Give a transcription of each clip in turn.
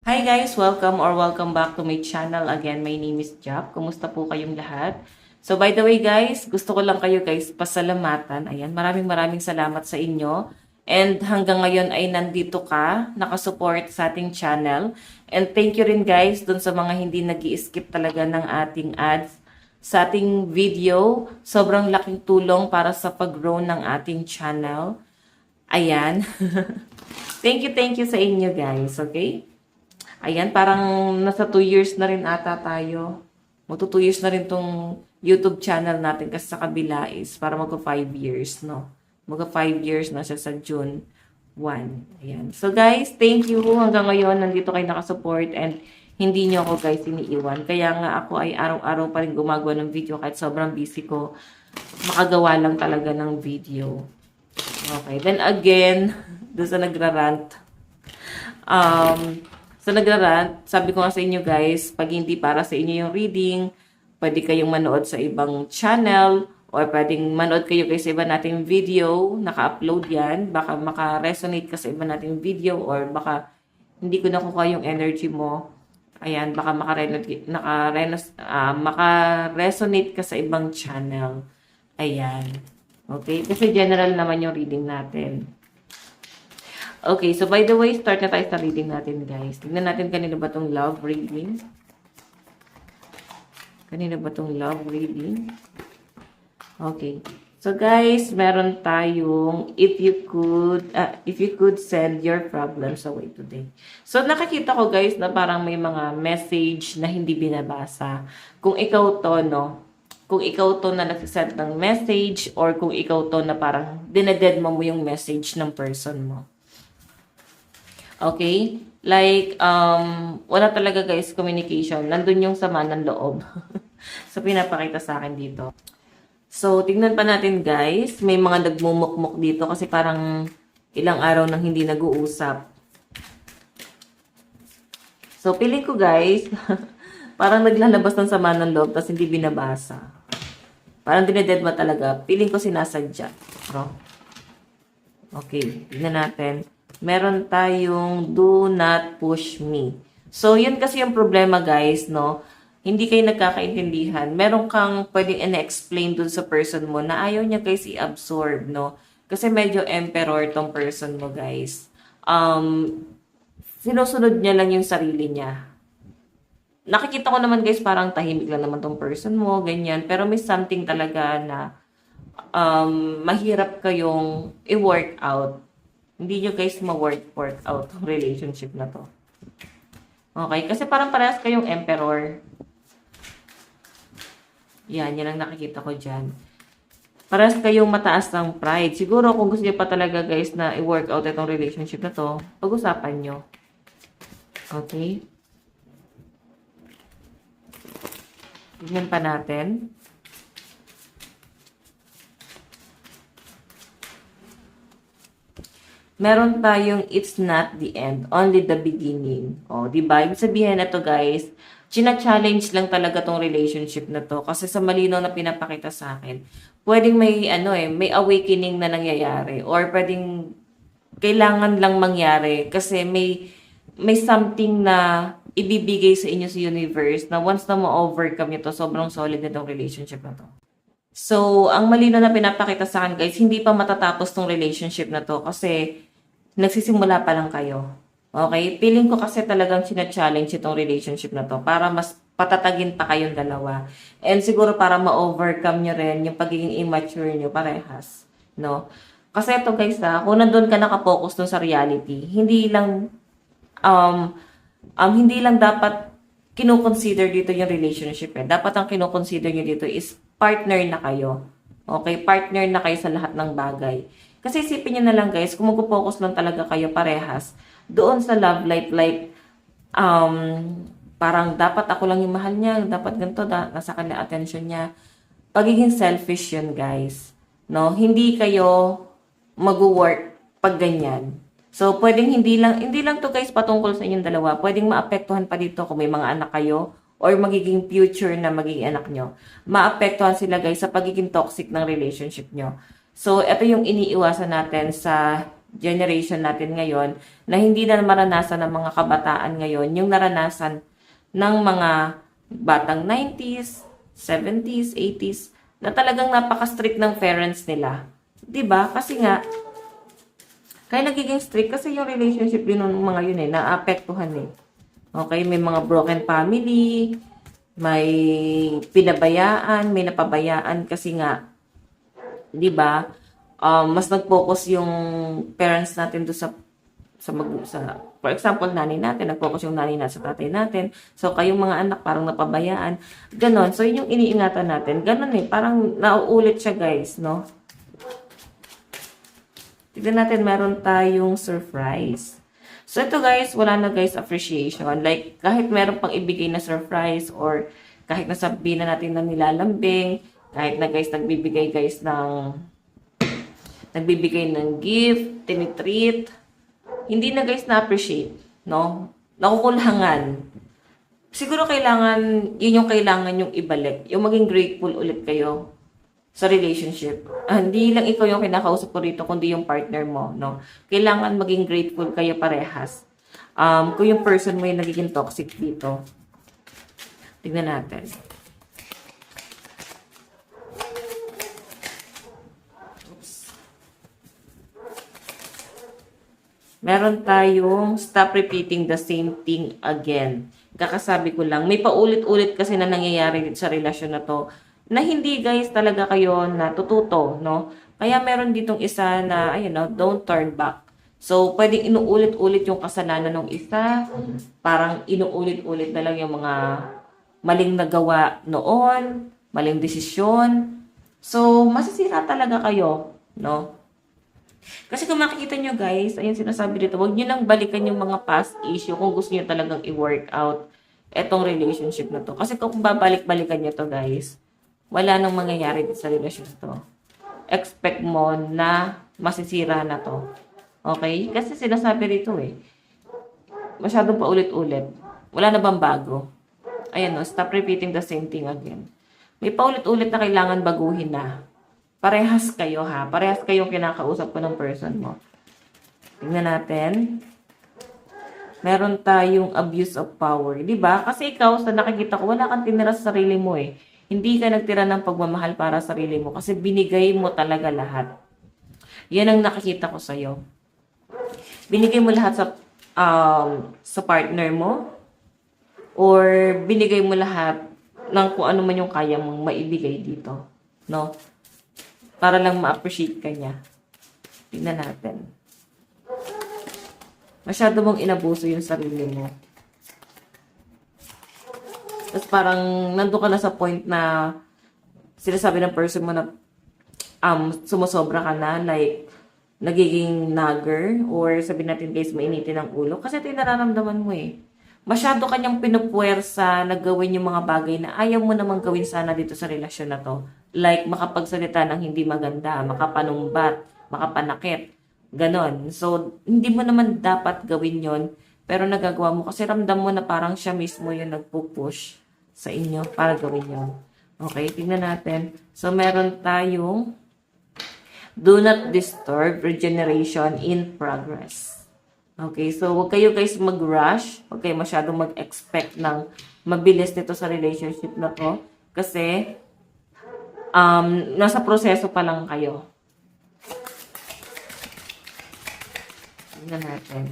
Hi guys! Welcome back to my channel. Again, my name is Jap. Kumusta po kayong lahat? So by the way guys, gusto ko lang kayo guys pasalamatan. Ayan, maraming salamat sa inyo. And hanggang ngayon ay nandito ka, nakasupport sa ating channel. And thank you rin guys dun sa mga hindi nag-i-skip talaga ng ating ads sa ating video. Sobrang laking tulong para sa pag-grow ng ating channel. Ayan. Thank you sa inyo guys, okay? Ayan, parang nasa 2 years na rin ata tayo. Magto 2 years na rin tong YouTube channel natin kasi sa kabila is para magka 5 years, no? Magka 5 years na siya sa June 1. Ayan. So guys, thank you. Hanggang ngayon, nandito kayo nakasupport and hindi nyo ako guys iniiwan. Kaya nga ako ay araw-araw pa rin gumagawa ng video kahit sobrang busy ko. Makagawa lang talaga ng video. Okay. Then again, doon sa nagrarant. So, nagrarant, sabi ko nga sa inyo guys, pag hindi para sa inyo yung reading, pwede kayong manood sa ibang channel, or pwedeng manood kayo guys sa iba nating video, naka-upload yan, baka maka-resonate ka sa iba nating video, or baka hindi ko nakuha yung energy mo, ayan, baka maka-resonate ka sa ibang channel, ayan, okay, kasi general naman yung reading natin. Okay, so by the way, start na tayo sa reading natin, guys. Tignan natin kanina ba itong love reading. Kanina ba itong love reading? Okay. So guys, meron tayong if you could send your problems away today. So nakikita ko guys na parang may mga message na hindi binabasa. Kung ikaw to, no? Kung ikaw to na nagsisend ng message or kung ikaw to na parang dineded mo yung message ng person mo. Okay? Like, wala talaga guys communication. Nandun yung sama ng loob. So, pinapakita sa akin dito. So, tingnan pa natin guys. May mga nagmumukmuk dito kasi parang ilang araw nang hindi nag-uusap. So, piling ko guys, parang naglalabas ng sama ng loob tapos hindi binabasa. Parang dinededma talaga. Piling ko sinasadya. No? Okay, tingnan natin. Meron tayong do not push me. So, yun kasi yung problema guys, no? Hindi kayo nagkakaintindihan. Meron kang pwedeng ina-explain dun sa person mo na ayaw niya guys i-absorb, no? Kasi medyo emperor tong person mo guys. Sinusunod niya lang yung sarili niya. Nakikita ko naman guys, parang tahimik lang naman tong person mo, ganyan. Pero may something talaga na mahirap kayong i-work out. Hindi nyo guys ma-work out ang relationship na to. Okay? Kasi parang parehas kayong emperor. Yan ang nakikita ko dyan. Parehas kayong mataas ng pride. Siguro kung gusto nyo pa talaga guys na i-work out itong relationship na to, pag-usapan nyo. Okay? Tignan pa natin. Meron tayong it's not the end, only the beginning. O, diba? Ibig sabihin na to guys, china-challenge lang talaga tong relationship na to. Kasi sa malinaw na pinapakita sa akin, pwedeng may, may awakening na nangyayari. Or pwedeng kailangan lang mangyari. Kasi may something na ibibigay sa inyo sa universe na once na ma-overcome nyo to, sobrang solid na tong relationship na to. So, ang malinaw na pinapakita sa akin guys, hindi pa matatapos tong relationship na to kasi nagsisimula pa lang kayo. Okay? Feeling ko kasi talagang sina-challenge itong relationship na to para mas patatagin pa kayong dalawa. And siguro para ma-overcome nyo rin yung pagiging immature nyo parehas. No? Kasi ito guys kung nandun ka nakapokus dun sa reality, hindi lang dapat kino-consider dito yung relationship Dapat ang kino-consider nyo dito is partner na kayo. Okay? Partner na kayo sa lahat ng bagay. Kasi isipin nyo na lang guys, kung mag-focus lang talaga kayo parehas, doon sa love life, like, parang dapat ako lang yung mahal niya, dapat ganito, nasa kanya attention niya. Pagiging selfish yun guys. No? Hindi kayo mag-work pag ganyan. So, pwedeng hindi lang to guys patungkol sa inyong dalawa. Pwedeng maapektuhan pa dito kung may mga anak kayo or magiging future na magiging anak nyo. Maapektuhan sila guys sa pagiging toxic ng relationship nyo. So, ito yung iniiwasan natin sa generation natin ngayon na hindi na maranasan ng mga kabataan ngayon yung naranasan ng mga batang 90s, 70s, 80s na talagang napaka-strict ng parents nila. 'Di ba? Kasi nga kaya nagiging strict kasi yung relationship din ng mga yun naapektuhan Okay, may mga broken family, may pinabayaan, may napabayaan kasi nga 'di ba? Mas nag-focus yung parents natin do sa for example, nanay natin, nag-focus yung nanay natin sa tatay natin. So, kayong mga anak parang napabayaan. Ganon. So, yun yung iniingatan natin. Ganon parang nauulit siya, guys, no? Tignan natin, meron tayong surprise. So, ito guys, wala na guys appreciation. Like, kahit meron pang ibigay na surprise or kahit nasabihin na natin na nilalambing, kahit na guys, nagbibigay ng gift, tinitreat, hindi na guys na-appreciate, no? Nakukulangan. Siguro yun yung kailangan yung ibalik. Yung maging grateful ulit kayo sa relationship. Hindi lang ikaw yung kinakausap ko rito, kundi yung partner mo, no? Kailangan maging grateful kayo parehas. Kung yung person mo yung nagiging toxic dito. Tignan natin. Meron tayong stop repeating the same thing again. Kakasabi ko lang, may paulit-ulit kasi na nangyayari dito sa relasyon na to na hindi guys talaga kayo natututo, no? Kaya meron ditong isa na, ayun, no, don't turn back. So, pwedeng inuulit-ulit yung kasalanan ng isa, parang inuulit-ulit na lang yung mga maling nagawa noon, maling desisyon. So, masisira talaga kayo, no? Kasi kung makikita nyo guys, ayun sinasabi dito, huwag nyo lang balikan yung mga past issue kung gusto nyo talagang i-work out etong relationship na to. Kasi kung babalik-balikan nyo to guys, wala nang mangyayari dito sa relasyon to. Expect mo na masisira na to. Okay? Kasi sinasabi rito masyadong paulit-ulit. Wala na bang bago? Ayan stop repeating the same thing again. May paulit-ulit na kailangan baguhin na. Parehas kayo ha. Parehas kayong kinakausap ko ng person mo. Tingnan natin. Meron tayong abuse of power. Diba? Kasi ikaw, sa nakikita ko, wala kang tinira sa sarili mo Hindi ka nagtira ng pagmamahal para sa sarili mo. Kasi binigay mo talaga lahat. Yan ang nakikita ko sa'yo. Binigay mo lahat sa partner mo. Or binigay mo lahat ng kung ano man yung kaya mong maibigay dito. No? Para lang ma-appreciate ka niya. Tingnan natin. Masyado mong inabuso yung sarili mo. Tapos parang nandun ka na sa point na sinasabi ng person mo na sumusobra ka na, like nagiging nagger or sabihin natin guys mainitin ang ulo. Kasi ito yung nararamdaman mo Masyado kanyang pinupuwersa na gawin yung mga bagay na ayaw mo namang gawin sana dito sa relasyon na to. Like, makapagsalita ng hindi maganda, makapanumbat, makapanakit, ganon. So, hindi mo naman dapat gawin yon pero nagagawa mo kasi ramdam mo na parang siya mismo yung nagpupush sa inyo para gawin yon. Okay, tingnan natin. So, meron tayong do not disturb regeneration in progress. Okay, so huwag kayo guys mag-rush. Huwag kayo masyadong mag-expect ng mabilis nito sa relationship na to. Kasi, nasa proseso pa lang kayo. Tingnan natin.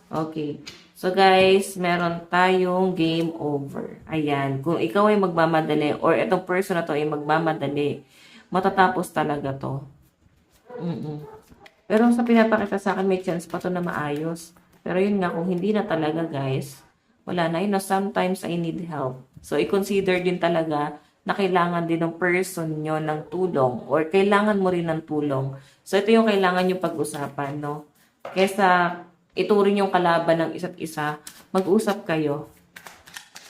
Okay. So guys, meron tayong game over. Ayan. Kung ikaw ay magmamadali or itong person na to ay magmamadali, matatapos talaga to. Pero sa pinapakita sa akin, may chance pa to na maayos. Pero yun nga, kung hindi na talaga guys, wala na yun. Sometimes I need help. So, i-consider din talaga na kailangan din ng person nyo ng tulong or kailangan mo rin ng tulong. So, ito yung kailangan nyo pag-usapan, no? Kesa ituring yung kalaban ng isa't isa, mag-usap kayo.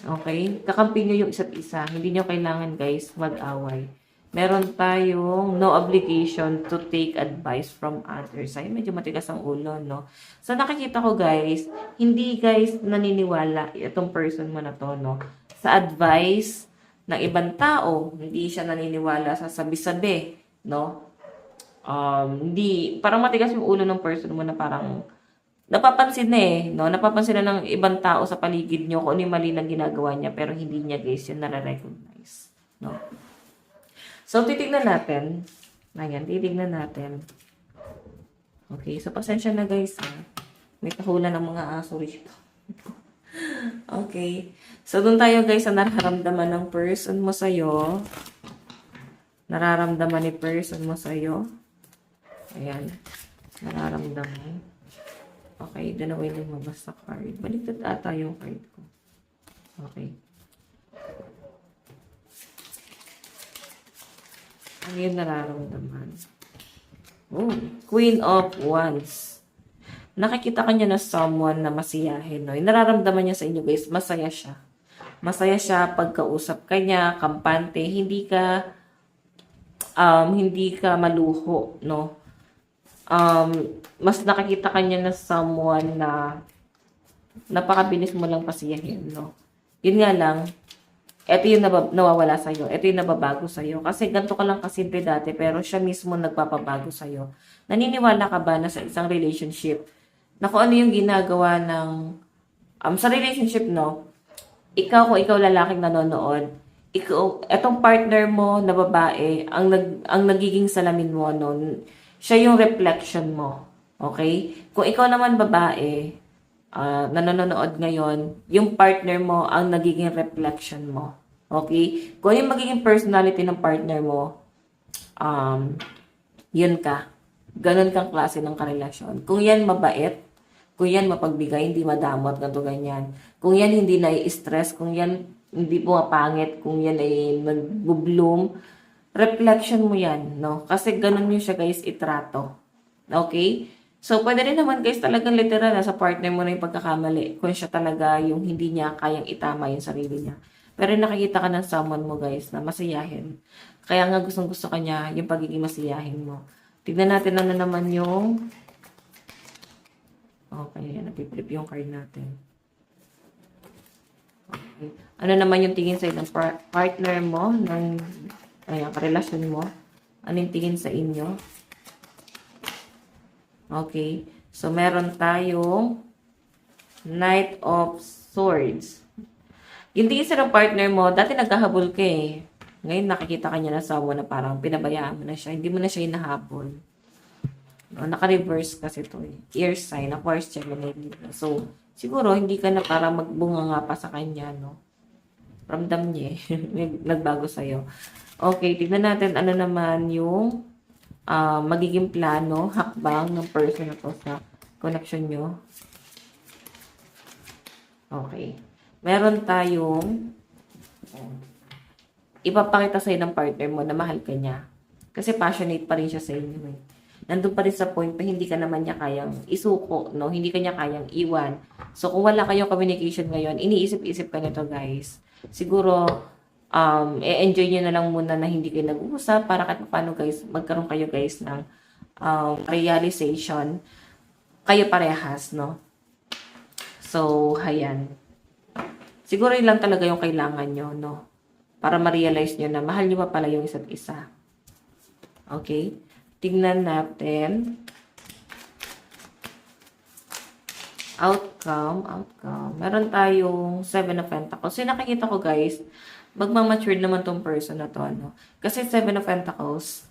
Okay? Kakampi nyo yung isa't isa. Hindi nyo kailangan guys mag-away. Meron tayong no obligation to take advice from others. Ay, medyo matigas ang ulo, no? So, nakikita ko, guys, hindi, guys, naniniwala itong person mo na to, no? Sa advice ng ibang tao, hindi siya naniniwala sa sabi-sabi, no? Hindi, parang matigas yung ulo ng person mo na parang napapansin na no? Napapansin na ng ibang tao sa paligid nyo kung ano yung mali na ginagawa niya, pero hindi niya guys yun nare-recognize, no? So, titignan natin. Ayan, titignan natin. Okay, so pasensya na guys, ha? May tahulan ng mga aso rito. Okay. So, dun tayo guys sa nararamdaman ng person mo sa'yo. Nararamdaman ni person mo sa'yo. Ayan. Nararamdaman. Okay, dalawa yung lumabas sa card. Baliktad ata yung card ko. Okay. Ano yung nararamdaman? Oh, Queen of Wands. Nakikita ka niya na someone na masiyahin, no? Yung nararamdaman niya sa inyo, guys, masaya siya. Masaya siya pagkausap ka niya, kampante, hindi ka maluho, no? Mas nakikita ka niya na someone na napakabilis mo lang pasiyahin, no? Yun nga lang, ito yung nawawala sa'yo. Ito yung nababago sa'yo. Kasi ganito ka lang kasimple dati, pero siya mismo nagpapabago sa'yo. Naniniwala ka ba na sa isang relationship, na kung ano yung ginagawa ng, sa relationship, no, kung ikaw lalaking nanonood, etong partner mo na babae, ang nagiging salamin mo, no, siya yung reflection mo. Okay? Kung ikaw naman babae, na nanonood ngayon, yung partner mo ang nagiging reflection mo. Okay? Kung yung magiging personality ng partner mo, yun ka. Ganon kang klase ng karelasyon. Kung yan mabait, kung yan mapagbigay, hindi madamot, ganito ganyan. Kung yan hindi na-stress, kung yan hindi pumapangit, kung yan ay nag-bloom, reflection mo yan, no? Kasi ganon yun siya guys, itrato. Okay? So, pwede rin naman guys talagang literal na sa partner mo na yung pagkakamali. Kung siya talaga yung hindi niya kayang itama yung sarili niya. Pero nakikita ka ng someone mo guys na masayahin. Kaya nga gustong-gusto ka niya yung pagiging masayahin mo. Tignan natin na naman yung... Okay, napipilip yung card natin. Okay. Ano naman yung tingin sa'yo ng partner mo, ng karelasyon mo? Ano yung tingin sa inyo? Okay. So, meron tayong Knight of Swords. Yung tingin sa ng partner mo, dati nagkahabol ka eh. Ngayon, nakikita ka niya na sa na parang pinabayaan mo na siya. Hindi mo na siya hinahabol. No, naka-reverse kasi ito eh. Air sign, Aquarius, Gemini, Libra. So, siguro, hindi ka na para magbunga nga pa sa kanya, no? Ramdam niya eh. Nagbago sa'yo. Okay, tignan natin ano naman yung magiging plano, hakbang ng person na to sa connection nyo. Okay. Meron tayong ipapakita sa'yo ng partner mo na mahal ka niya. Kasi passionate pa rin siya sa inyo. Eh. Nandun pa rin sa point na hindi ka naman niya kayang isuko, no? Hindi ka niya kayang iwan. So, kung wala kayong communication ngayon, iniisip-isip ka nito, guys. Siguro, enjoy nyo na lang muna na hindi kayo nag-uusap para kahit paano, guys, magkaroon kayo, guys, ng realization. Kayo parehas, no? So, hayan. Siguro yun lang talaga yung kailangan nyo, no? Para ma-realize nyo na mahal nyo pa pala yung isa't isa. Okay? Tingnan natin. Outcome. Meron tayong 7 of Pentacles. So, nakikita ko, guys, magmamature naman tong person na to, ano? Kasi 7 of Pentacles,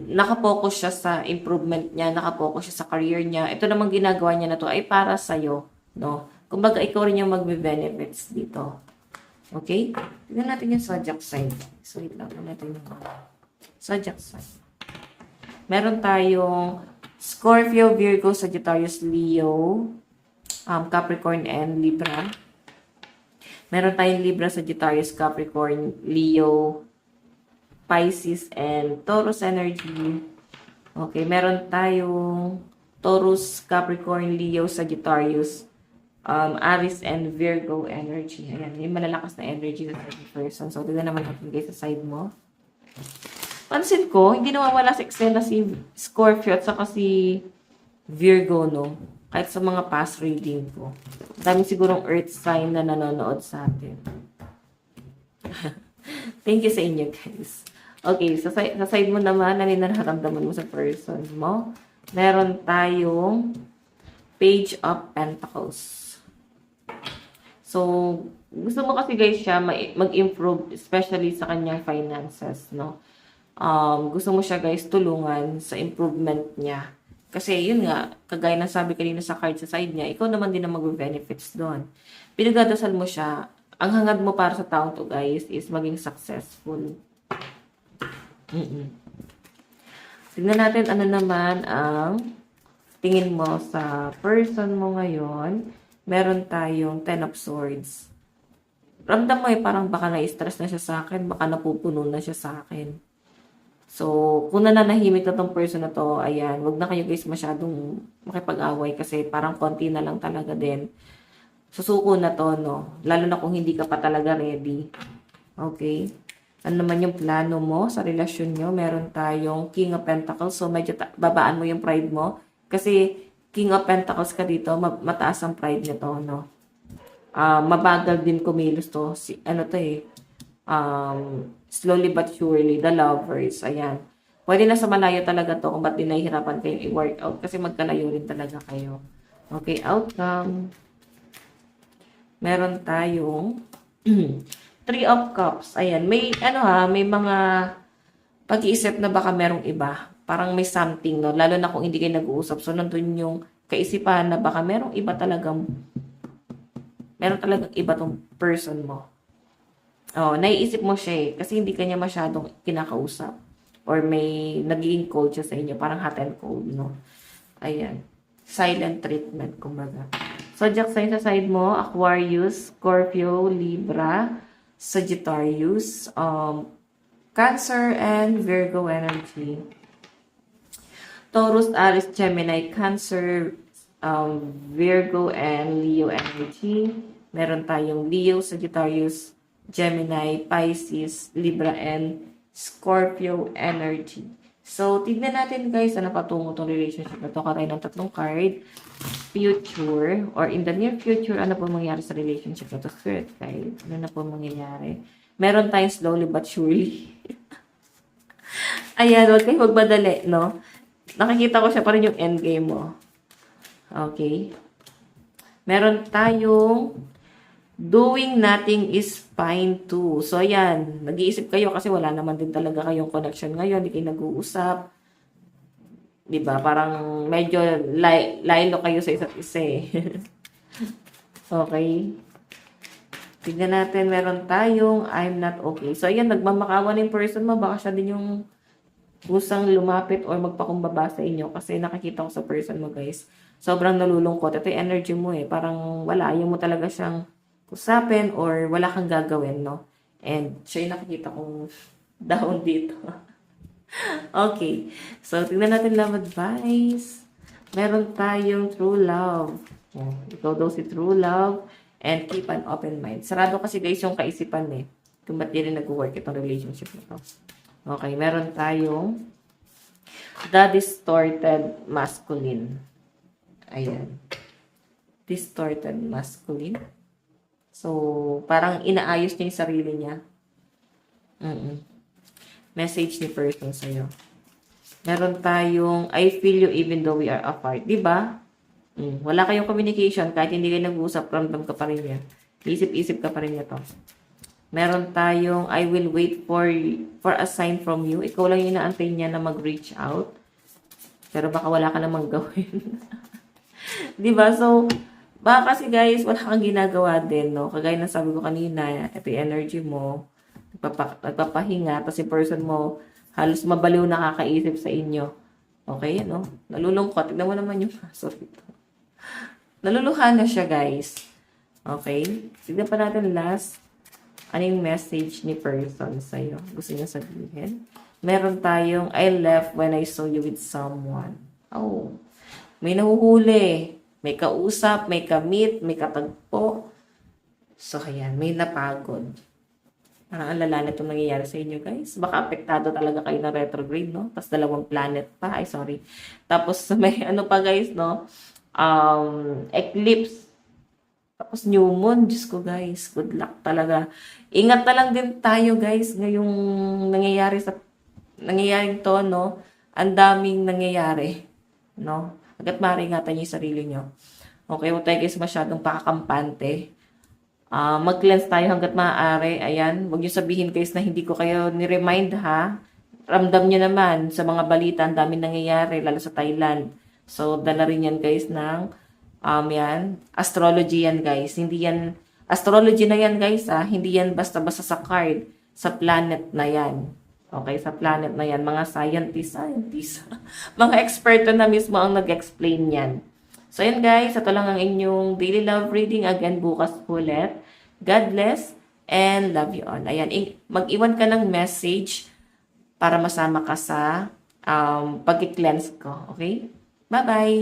nakapokus siya sa improvement niya, nakapokus siya sa career niya. Ito namang ginagawa niya na to ay para sa'yo, no? Kumbaga, ikaw rin yung magbe-benefits dito. Okay? Tignan natin yung zodiac sign. So, wait lang. Tignan natin yung zodiac sign. Meron tayong Scorpio, Virgo, Sagittarius, Leo, Capricorn, and Libra. Meron tayong Libra, Sagittarius, Capricorn, Leo, Pisces, and Taurus energy. Okay, meron tayong Taurus, Capricorn, Leo, Sagittarius, Aries, and Virgo energy. Ayan, yung malalakas na energy sa person. So, tignan naman natin guys sa side mo. Pansin ko, hindi nawawala sa eksena si Scorpio at saka si Virgo, no? Kahit sa mga past reading ko. Dami sigurong earth sign na nanonood sa atin. Thank you sa inyo, guys. Okay, sa side mo naman, ano yung nararamdaman mo sa person mo? Meron tayong Page of Pentacles. So, gusto mo kasi guys siya mag-improve, especially sa kanyang finances, no? Gusto mo siya guys tulungan sa improvement niya. Kasi yun nga, kagaya ng sabi kanina sa card sa side niya, ikaw naman din ang mag-benefits doon. Pinagdadasal mo siya. Ang hangad mo para sa taong to guys is maging successful. Tignan natin ano naman ang tingin mo sa person mo ngayon. Meron tayong Ten of Swords. Ramdam mo parang baka na-stress na siya sa akin, baka napupuno na siya sa akin. So, kung nananahimik na tong person na to, ayan, wag na kayo guys masyadong makipag-away kasi parang konti na lang talaga din. Susuko na to, no? Lalo na kung hindi ka pa talaga ready. Okay? Ano naman yung plano mo sa relasyon nyo? Meron tayong King of Pentacles. So, medyo babaan mo yung pride mo. Kasi, King of Pentacles ka dito, mataas ang pride nito, no? Mabagal din kumilos to. Ano to eh? Slowly but surely, the lovers, ayan. Pwede na sa malayo talaga to kung ba't din nahihirapan kayong i-workout kasi magkalayo rin talaga kayo. Okay, outcome. Meron tayong Three of Cups. Ayan, may may mga pag-iisip na baka merong iba. Parang may something, no? Lalo na kung hindi kayo nag-uusap. So, nandun yung kaisipan na baka merong iba talagang iba tong person mo. Naiisip mo siya eh, kasi hindi kanya masyadong kinakausap. Or may naging cold siya sa inyo, parang hot and cold, no? Ayan. Silent treatment, kumbaga. Zodiac sign sa side mo, Aquarius, Scorpio, Libra, Sagittarius, Cancer, and Virgo energy. Taurus, Aries, Gemini, Cancer, Virgo, and Leo energy. Meron tayong Leo, Sagittarius, Gemini, Pisces, Libra, and Scorpio energy. So, tignan natin guys, ano patungo itong relationship na ito. Katay ng tatlong card. Future, or in the near future, ano po mangyayari sa relationship na ito? Spirit guide, ano na po mangyayari? Meron tayong slowly but surely. Ayan, huwag kayong magmadali, no? Nakikita ko siya pa rin yung endgame mo. Okay. Meron tayong doing nothing is fine too. So, ayan. Nag-iisip kayo kasi wala naman din talaga kayong connection ngayon. Hindi kayo nag-uusap. Diba? Parang medyo laylo kayo sa isa't isa eh. Okay. Tignan natin. Meron tayong I'm not okay. So, ayan. Nagmamakawan yung person mo. Baka siya din yung kusang lumapit or magpakumbaba sa inyo. Kasi nakikita ko sa person mo guys. Sobrang nalulungkot. Ito yung energy mo eh. Parang wala. Ayaw mo talaga siyang usapin or wala kang gagawin, no? And siya yung nakikita kong down dito. Okay. So, tingnan natin love advice. Meron tayong true love. Ikaw daw si true love and keep an open mind. Sarado kasi guys yung kaisipan eh. Kung ba't di rin nag-work itong relationship na to. Okay. Meron tayong the distorted masculine. Ayan. Distorted masculine. So, parang inaayos niya yung sarili niya. Message ni person sa'yo. Meron tayong, I feel you even though we are apart. Diba? Wala kayong communication. Kahit hindi kayo nag-uusap, ramdam ka pa rin niya. Isip-isip ka pa rin niya to. Meron tayong, I will wait for a sign from you. Ikaw lang yung inaantay niya na mag-reach out. Pero baka wala ka namang gawin. Diba? So, baka kasi guys, wala kang ginagawa din, no? Kagaya na sabi ko kanina, ito yung energy mo, nagpapahinga, tapos yung person mo, halos mabaliw nakakaisip sa inyo. Okay, no? Nalulungkot. Tignan mo naman yung maso rito. Naluluha na siya, guys. Okay? Tignan pa natin last. Ano yung message ni person sa'yo? Gusto niya sabihin? Meron tayong, I left when I saw you with someone. Oh. May nahuhuli. May kausap, may kamit, may katagpo. So, ayan, may napagod. Parang alala na itong nangyayari sa inyo, guys. Baka apektado talaga kayo ng retrograde, no? Tapos 2 planet pa. Ay, sorry. Tapos may ano pa, guys, no? Eclipse. Tapos new moon, Diyos ko guys, good luck talaga. Ingat na lang din tayo guys ngayong nangyayaring to, no? Ang daming nangyayari, no? Hanggat maaari ingatan niyo yung sarili niyo. Okay, huwag tayo guys masyadong pakakampante. Mag-cleanse tayo hanggat maaari. Ayan, huwag niyo sabihin guys na hindi ko kayo ni-remind ha. Ramdam niyo naman sa mga balita, ang daming nangyayari, lalo sa Thailand. So, dala rin yan guys ng yan, astrology yan guys. Hindi yan, astrology na yan guys hindi yan basta-basta sa card, sa planet na yan. Okay, sa planet na yan, mga scientists, mga eksperto na mismo ang nag-explain yan. So yan guys, ito lang ang inyong daily love reading. Again, bukas ulit. God bless and love you all. Ayan, mag-iwan ka ng message para masama ka sa pag-cleanse ko. Okay? Bye-bye!